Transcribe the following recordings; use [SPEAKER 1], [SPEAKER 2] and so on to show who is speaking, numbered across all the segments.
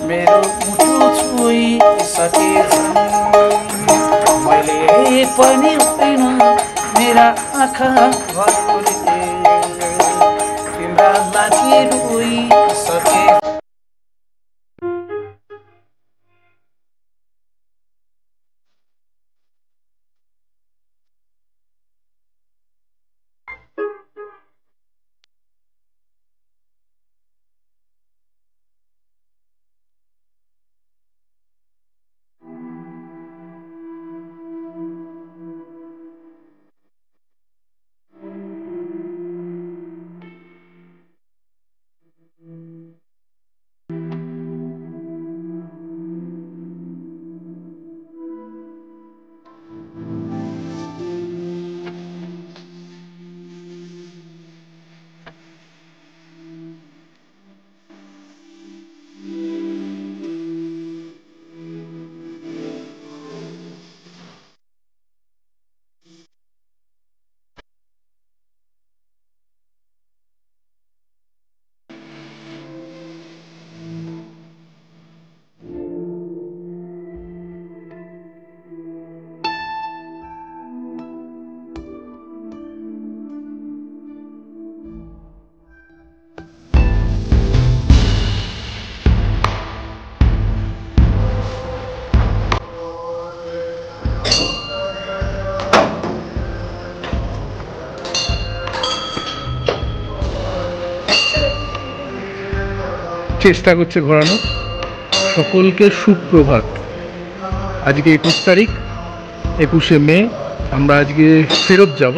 [SPEAKER 1] मेरो मुटु छोइसकेछन् मैले पनि होइन मेरा आँखा भरिए तिम्रा लागि रोइसके। চেষ্টা করছে ঘোরানো। সকলকে সুপ্রভাত। আজকে 21 তারিখ, 21শে মে। আমরা আজকে ফেরত যাব,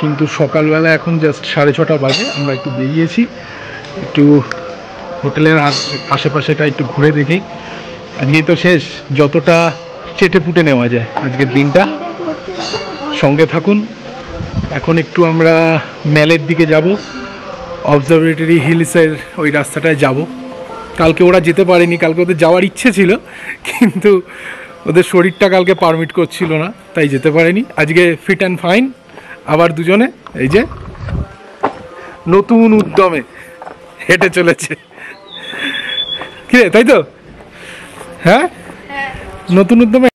[SPEAKER 1] কিন্তু সকালবেলা এখন জাস্ট 6:30 বাজে। আমরা একটু বেরিয়েছি, একটু হোটেলের আশেপাশেটা একটু ঘুরে দেখি। আজকেই তো শেষ, যতটা চেটে পুটে নেওয়া যায় আজকের দিনটা। সঙ্গে থাকুন। এখন একটু আমরা ম্যালের দিকে যাব, অবজারভেটরি হিলসের ওই রাস্তাটায় যাব। কালকে ওরা যেতে পারেনি, কালকে ওদের যাওয়ার ইচ্ছে ছিল কিন্তু ওদের শরীরটা কালকে পারমিট করছিল না, তাই যেতে পারেনি। আজকে ফিট অ্যান্ড ফাইন আবার দুজনে এই যে নতুন উদ্যমে হেঁটে চলেছে। কি রে, তাই তো? হ্যাঁ, নতুন উদ্যমে।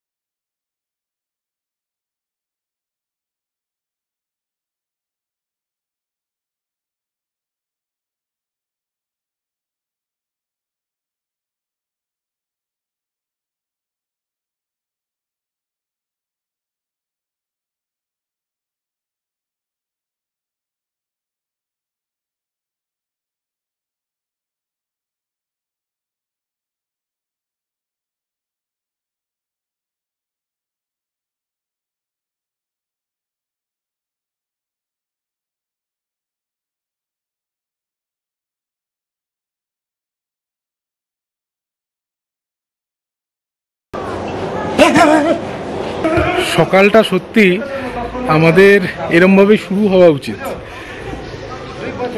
[SPEAKER 1] সকালটা সত্যি আমাদের এরমভাবে শুরু হওয়া উচিত,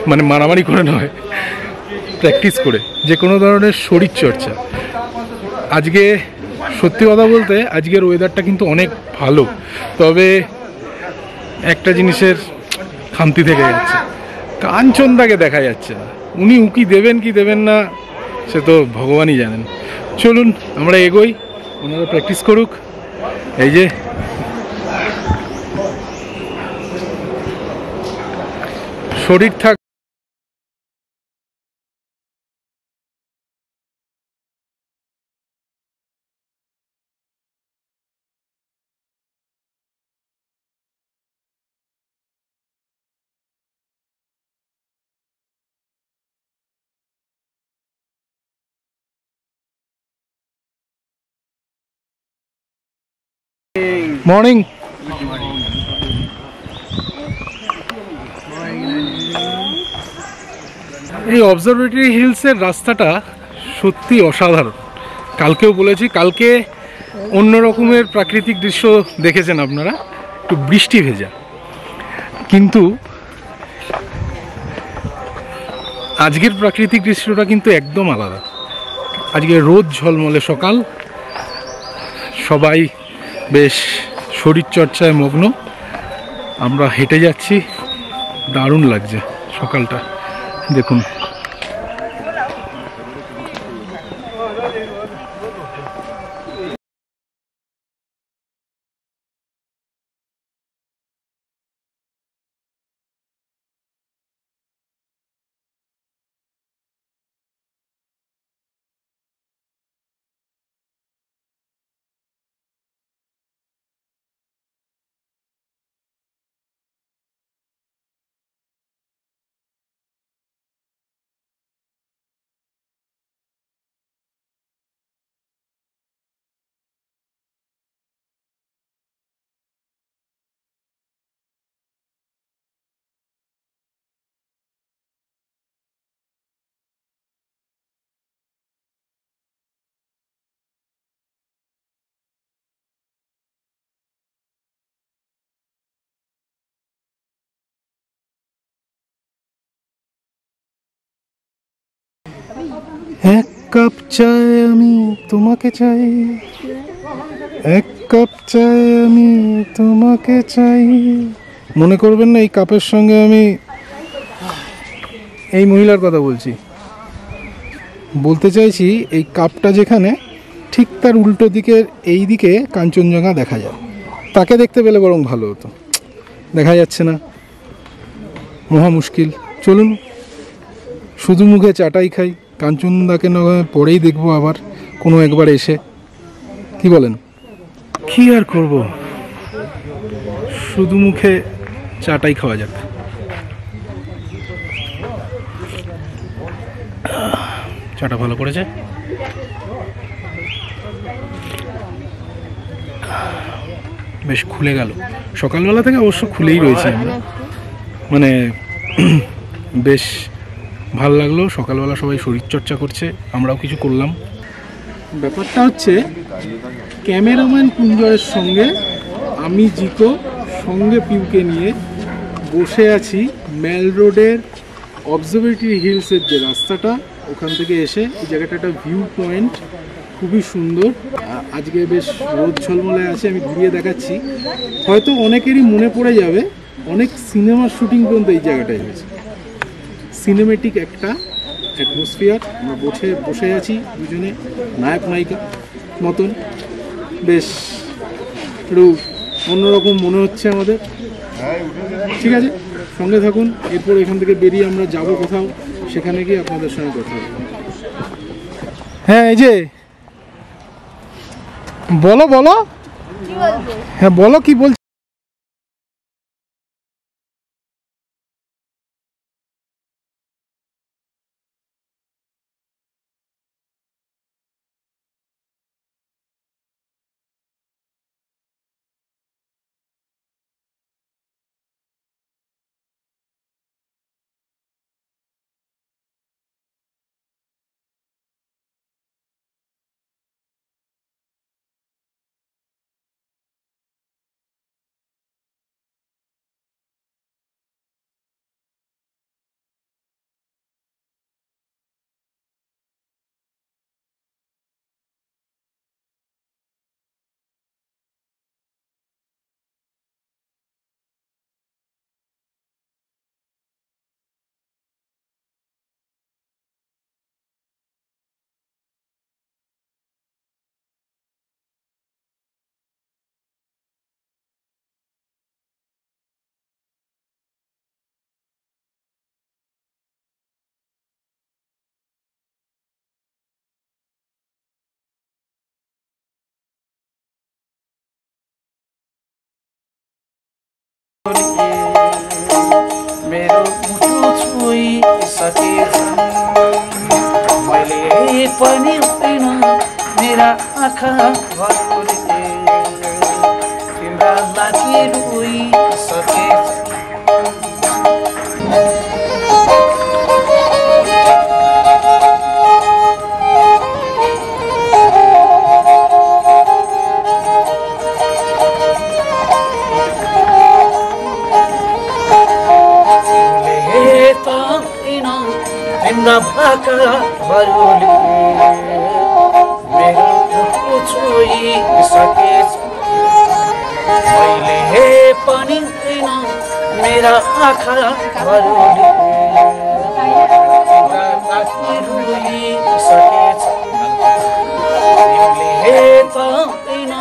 [SPEAKER 1] মানে মারামারি করে নয়, প্র্যাকটিস করে, যে কোনো ধরনের শরীরচর্চা। আজকে সত্যি কথা বলতে আজকের ওয়েদারটা কিন্তু অনেক ভালো, তবে একটা জিনিসের খামতি থেকে যাচ্ছে, কাঞ্চনদাকে দেখা যাচ্ছে না। উনি উকি দেবেন কি দেবেন না সে তো ভগবানই জানেন। চলুন আমরা এগোই, ওনারা প্র্যাকটিস করুক। এই যে শরীর থাক। মর্নিং। এই অবজারভেটরি হিলসের রাস্তাটা সত্যি অসাধারণ। কালকেও বলেছি, কালকে অন্য রকমের প্রাকৃতিক দৃশ্য দেখেছেন আপনারা, একটু বৃষ্টি ভেজা, কিন্তু আজকের প্রাকৃতিক দৃশ্যটা কিন্তু একদম আলাদা। আজকে রোদ ঝলমলে সকাল, সবাই বেশ শরীরচর্চায় মগ্ন। আমরা হেঁটে যাচ্ছি, দারুণ লাগছে সকালটা। দেখুন এক কাপ চাই আমি তোমাকে চাই, এক কাপ চাই আমি তোমাকে চাই। মনে করবেন না এই কাপের সঙ্গে আমি এই মহিলার কথা বলছি। বলতে চাইছি এই কাপটা যেখানে, ঠিক তার উল্টো দিকের এই দিকে কাঞ্চনজঙ্ঘা দেখা যায়। তাকে দেখতে পেলে বরং ভালো হতো, দেখা যাচ্ছে না, মহা মুশকিল। চলুন শুধু মুখে চাটাই খাই, কাঞ্চনদাকে পরেই দেখবো আবার কোনো একবার এসে, কি বলেন? কি আর করব, শুধু মুখে চাটাই খাওয়া যাক। চাটা ভালো করেছে, বেশ খুলে গেল। সকালবেলা থেকে অবশ্য খুলেই রয়েছে, মানে বেশ ভালো লাগলো। সকালবেলা সবাই শরীরচর্চা করছে, আমরাও কিছু করলাম। ব্যাপারটা হচ্ছে ক্যামেরাম্যান কুঞ্জরের সঙ্গে আমি জিকো সঙ্গে পিউকে নিয়ে বসে আছি ম্যাল রোডের অবজারভেটরি হিলসের যে রাস্তাটা, ওখান থেকে এসে এই জায়গাটা একটা ভিউ পয়েন্ট, খুবই সুন্দর। আজকে বেশ রোদ ঝলমলে আছে, আমি ঘুরিয়ে দেখাচ্ছি। হয়তো অনেকেরই মনে পড়ে যাবে, অনেক সিনেমার শুটিং পর্যন্ত এই জায়গাটায় হয়েছে। সিনেমেটিক একটা অ্যাটমসফিয়ার, আমরা বসে আছি দুজনে নায়ক নায়িকা মতন, বেশ একটু অন্যরকম মনে হচ্ছে আমাদের। ঠিক আছে, সঙ্গে থাকুন। এরপর এখান থেকে বেরিয়ে আমরা যাব কোথাও, সেখানে গিয়ে আপনাদের সঙ্গে কথা হবে। হ্যাঁ, এই যে বলো বলো, হ্যাঁ বলো, কি বলছো?
[SPEAKER 2] मेरो मुटु छोई सकेछ मैले पनि हुँदैन मेरा आँखा भरले तिम्रा लागि रोइ सकेछ। तिम्रा भाकाहरूले मेरो मुटु छोइसकेछ मैले पनि हुँदैन मेरा आँखाहरूले तिम्रा लागि रोइसकेछ। तिमीले त हुँदैन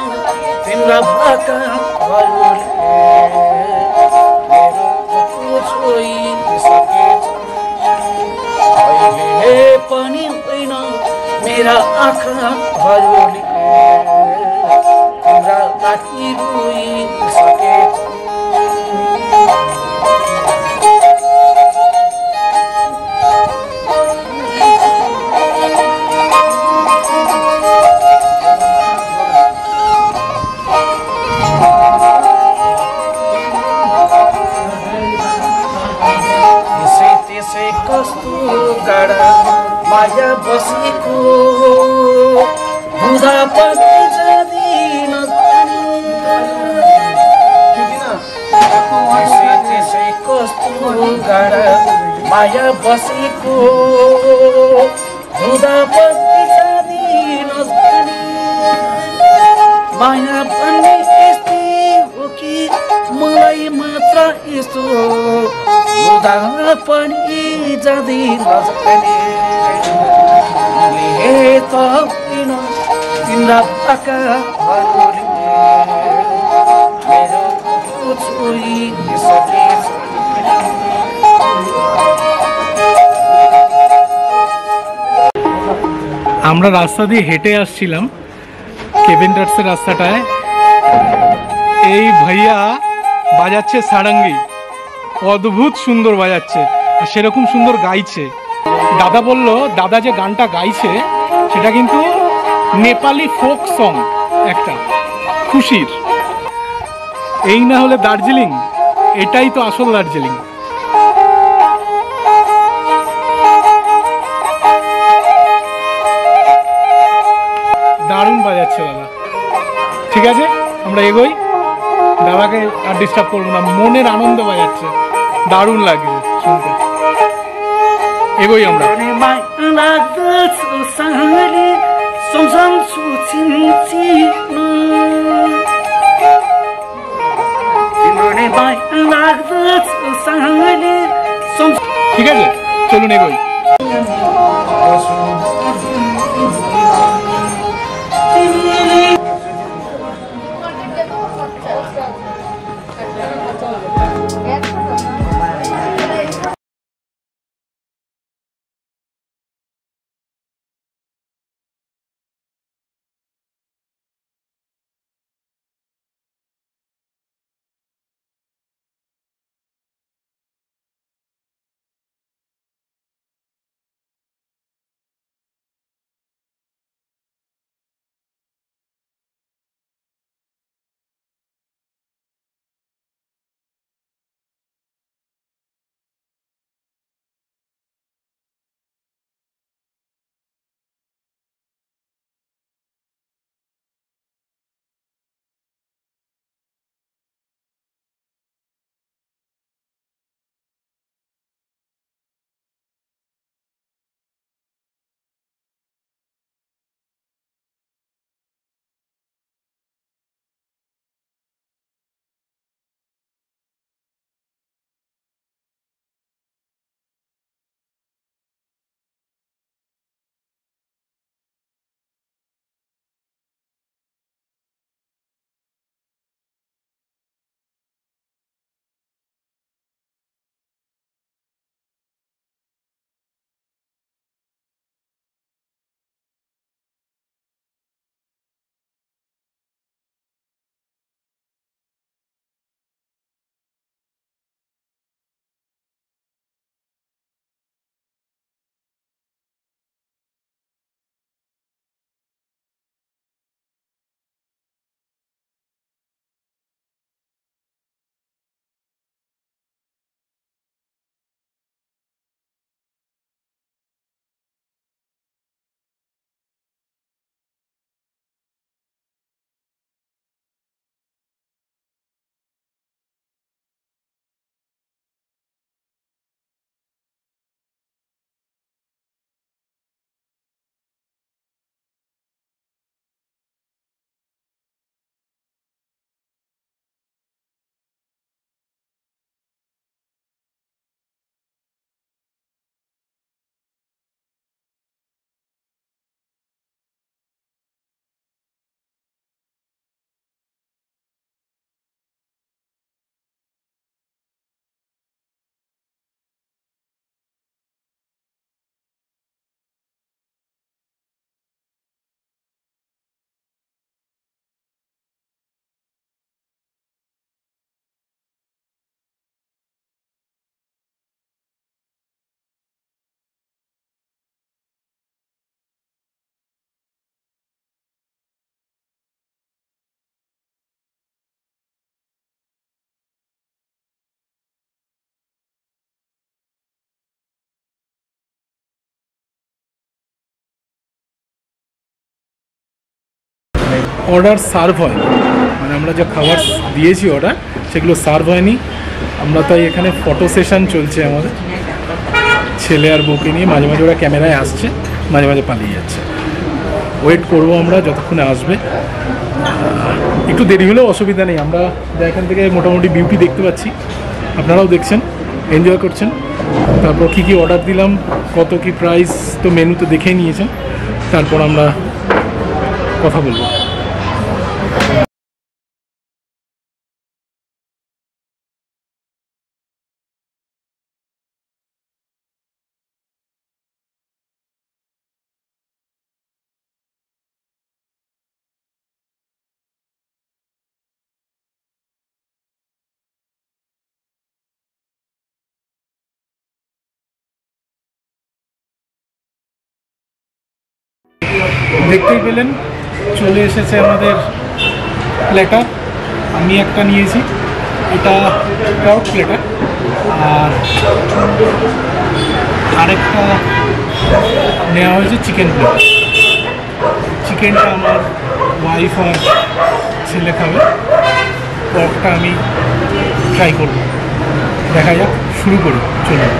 [SPEAKER 2] तिम्रा भाकाहरूले मेरो मुटु छोइसकेछ अहिले पनि होइन मेरा आँखाहरूले तिम्रा लागि रोइसकेछ। त्यसै कस्तो गाडा माया बसेको बुधा पनि जादिन त्यसै कस्तो गाडा माया बसेको हुँदा पनि जानिनस् भने माया भन्ने यस्तै हो कि मलाई मात्र यस्तो हुँदा पनि जाँदिनस् भने त किन तिम्रा पाकाहरूले मेरो छोइसकेछ।
[SPEAKER 1] আমরা রাস্তা দিয়ে হেঁটে আসছিলাম কেভেন্টার্সের রাস্তাটায়। এই ভাইয়া বাজাচ্ছে সারাঙ্গি, অদ্ভুত সুন্দর বাজাচ্ছে আর সেরকম সুন্দর গাইছে। দাদা বলল দাদা যে গানটা গাইছে সেটা কিন্তু নেপালি ফোক সং একটা খুশির। এই না হলে দার্জিলিং, এটাই তো আসল দার্জিলিং। দারুণ বাজাচ্ছে দাদা। ঠিক আছে আমরা এগোই, দাদাকে আর ডিস্টার্ব করবো না, মনের আনন্দ বাজাচ্ছে, দারুণ লাগছে শুনতে। এগোই আমরা। ঠিক আছে চলুন এগোই। অর্ডার সার্ভ হয়, মানে আমরা যে খাবার দিয়েছি অর্ডার সেগুলো সার্ভ হয়নি। আমরা তাই এখানে ফটো সেশন চলছে আমাদের ছেলে আর বউকে নিয়ে, মাঝে মাঝে ওরা ক্যামেরায় আসছে। মাঝে মাঝে পালিয়ে যাচ্ছে। ওয়েট করবো আমরা যতক্ষণে আসবে। একটু দেরি হলেও অসুবিধা নেই, আমরা এখান থেকে মোটামুটি বিউটি দেখতে পাচ্ছি, আপনারাও দেখছেন, এনজয় করছেন। তারপর কী কী অর্ডার দিলাম, কত কী প্রাইস তো মেনু তো দেখেই নিয়েছেন, তারপর আমরা কথা বলবো। দেখতেই পেলেন চলে এসেছে আমাদের প্লেটার। আমি একটা নিয়েছি, এটা পর্ক প্লেটার, আর আরেকটা নেওয়া হয়েছে চিকেন প্লেটার। চিকেনটা আমার ওয়াইফ আর ছেলে খাবে, পর্কটা আমি ট্রাই করব। দেখা যাক, শুরু করি, চলুন।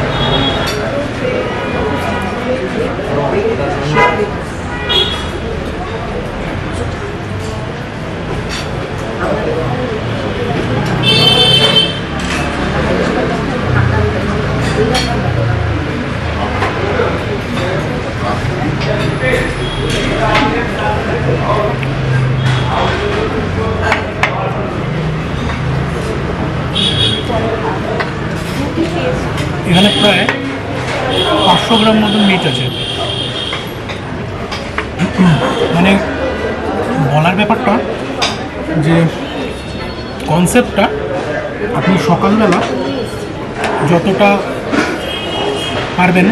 [SPEAKER 1] এখানে প্রায় 500 গ্রাম মতন মিট আছে। মানে বলার ব্যাপারটা যে কনসেপ্টটা আপনি সকালবেলা যতটা পারবেন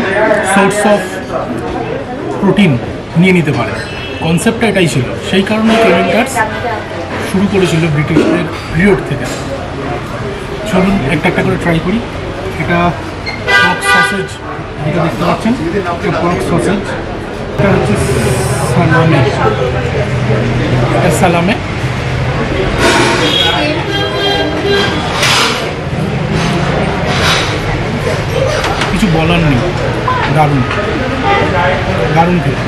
[SPEAKER 1] সোর্স অফ প্রোটিন নিয়ে নিতে পারেন, কনসেপ্টটা এটাই ছিল। সেই কারণে কেভিন কাটস শুরু করেছিল ব্রিটিশদের পিরিয়ড থেকে। চলুন একটা একটা করে ট্রাই করি। এটা পর্ক সসেজ, যেটা দেখতে পাচ্ছেন, এটা পর্ক সসেজ। এটা হচ্ছে সালামে, এটা সালামে। কিছু বলার নেই, দারুণ দারুণ খেতে।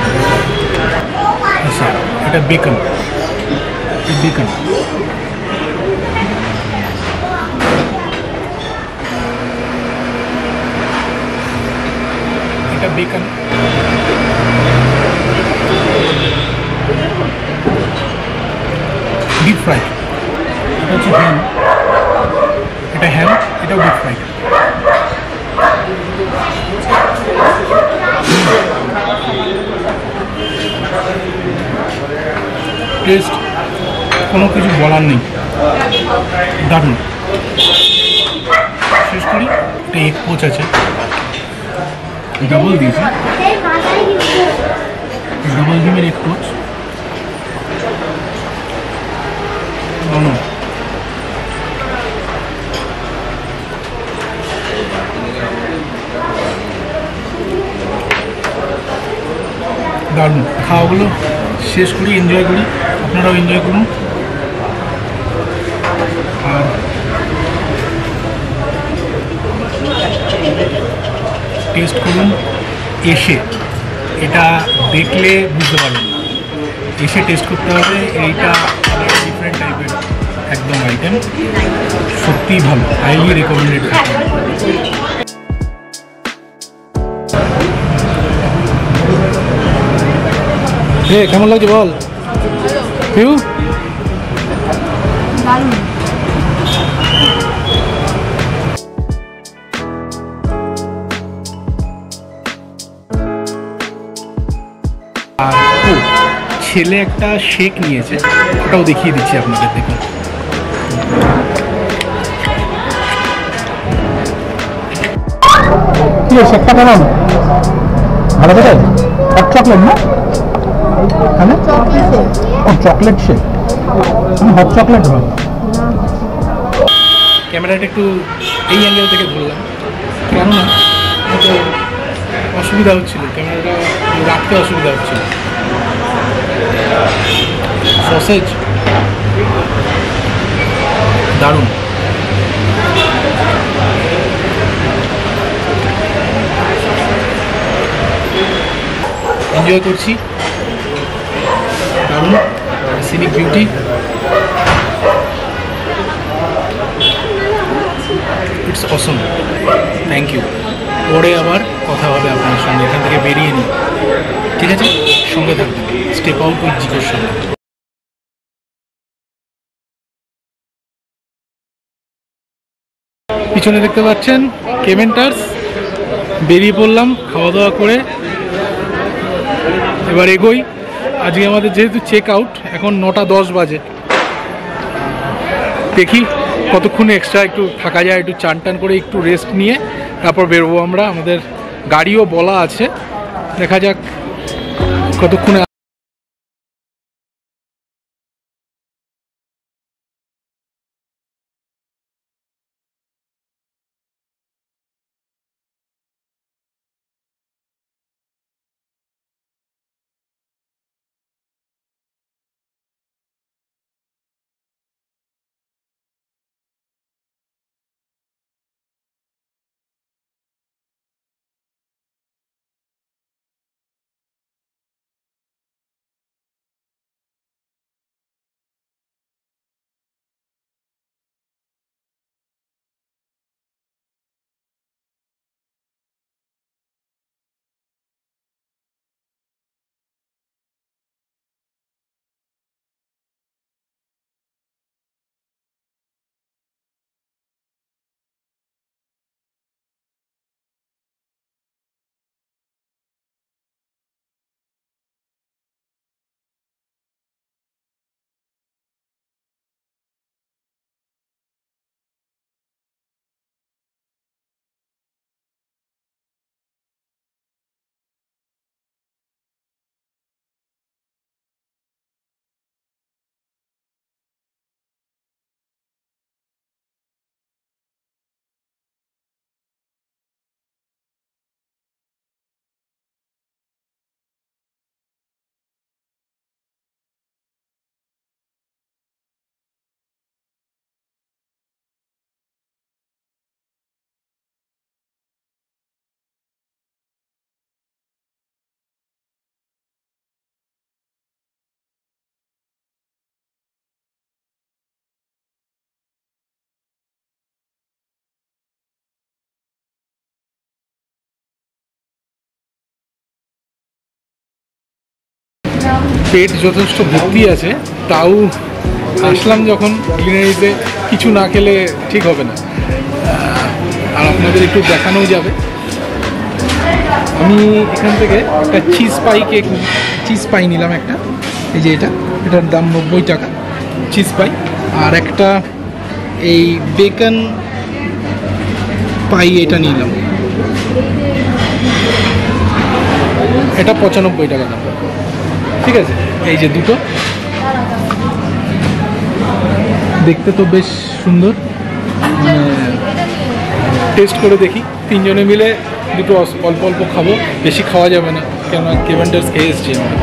[SPEAKER 1] আচ্ছা, এটা বেকন, বেকন। এটা বেকন, ডিপ ফ্রাইড। এটা হচ্ছে হ্যাম, এটা হ্যাম, এটাও ডিপ ফ্রাইড। টেস্ট কোনো কিছু বলার নেই, দারুণ। শেষ করি, একটা এগ পোচ আছে, ডাবল দিয়েছি, ডাবল ডিমের এগ পোচ। দারুণ। খাওয়াগুলো শেষ করি, এনজয় করি, আপনারাও এনজয় করুন। আর টেস্ট করুন এসে, এটা দেখলে বুঝতে পারবেন না, এসে টেস্ট করতে হবে। এইটা ডিফারেন্ট টাইপের একদম আইটেম, সত্যিই ভালো, হাইলি রেকমেন্ডেড। কেমন লাগছে বল পিউ? আর ছেলে একটা শেক নিয়েছে, ওটাও দেখিয়ে দিচ্ছি আপনাদের, দেখুন। কি শেকটা কেমন? ভালো করে হট চকলেট না? চকলেট শেক, হট চকলেট হয়। ক্যামেরাটা একটু এই অ্যাঙ্গেল থেকে ধরলাম, কেননা অসুবিধা হচ্ছিল, ক্যামেরাটা রাখতে অসুবিধা হচ্ছিল। সসেজ দারুণ। এনজয় করছি, দারুণ scenic beauty. It's awesome, thank you. পরে আবার কথা হবে আপনার সঙ্গে, এখান থেকে বেরিয়ে নিই, ঠিক আছে? সঙ্গে থাকবেন, স্টেপ আউট উইথ জিকোর সঙ্গে। পিছনে দেখতে পাচ্ছেন কেভেন্টার্স, বেরিয়ে পড়লাম খাওয়া দাওয়া করে, এবার এগোই। আজকে আমাদের যেহেতু চেক আউট, এখন 9:10 বাজে, দেখি কতক্ষণে এক্সট্রা একটু থাকা যায়, একটু চান টান করে একটু রেস্ট নিয়ে তারপর বেরোবো আমরা। আমাদের গাড়িও বলা আছে, দেখা যাক কতক্ষণে। পেট যথেষ্ট ভর্তি আছে, তাও আসলাম যখন গ্রিনারিতে, কিছু না খেলে ঠিক হবে না। আর আপনাদের একটু দেখানোও যাবে। আমি এখান থেকে একটা চিজ পাই নিলাম একটা, এই যে এটার দাম 90 টাকা চিজ পাই। আর একটা এই বেকন পাই এটা নিলাম, এটা 95 টাকা দাম, ঠিক আছে? এই যে দুটো, দেখতে তো বেশ সুন্দর, টেস্ট করে দেখি। তিনজনে মিলে দুটো অল্প অল্প খাবো, বেশি খাওয়া যাবে না, কেননা কেভেন্টার্স খেয়ে এসছি আমরা।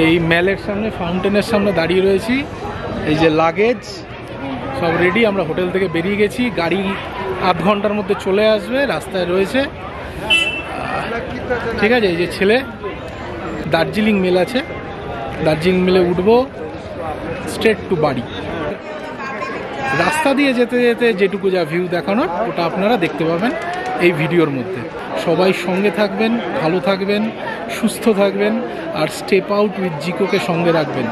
[SPEAKER 1] এই ম্যালের সামনে, ফাউন্টেনের সামনে দাঁড়িয়ে রয়েছি। এই যে লাগেজ সব রেডি, আমরা হোটেল থেকে বেরিয়ে গেছি, গাড়ি আধ ঘন্টার মধ্যে চলে আসবে, রাস্তায় রয়েছে। ঠিক আছে, এই যে ছেলে দার্জিলিং মেল আছে, দার্জিলিং মেলে উঠবো, স্ট্রেট টু বাড়ি। রাস্তা দিয়ে যেতে যেতে যেটুকু যা ভিউ দেখানোর ওটা আপনারা দেখতে পাবেন এই ভিডিওর মধ্যে। সবাই সঙ্গে থাকবেন, ভালো থাকবেন, সুস্থ থাকবেন, আর স্টেপ আউট উইথ জিকোকে সঙ্গে রাখবেন।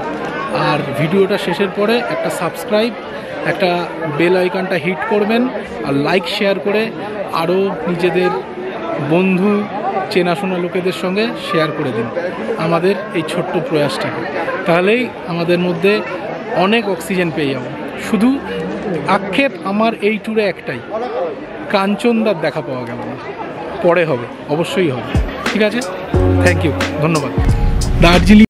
[SPEAKER 1] আর ভিডিওটা শেষের পরে একটা সাবস্ক্রাইব, একটা বেল আইকনটা হিট করবেন, আর লাইক শেয়ার করে আরও নিজেদের বন্ধু চেনাশোনা লোকেদের সঙ্গে শেয়ার করে দিন আমাদের এই ছোট্ট প্রয়াসটাকে। তাহলেই আমাদের মধ্যে অনেক অক্সিজেন পেয়ে যাব। শুধু আক্ষেপ আমার এই ট্যুরে একটাই, কাঞ্চনদার দেখা পাওয়া গেল না। পরে হবে, অবশ্যই হবে। ঠিক আছে, থ্যাংক ইউ, ধন্যবাদ। দার্জিলিং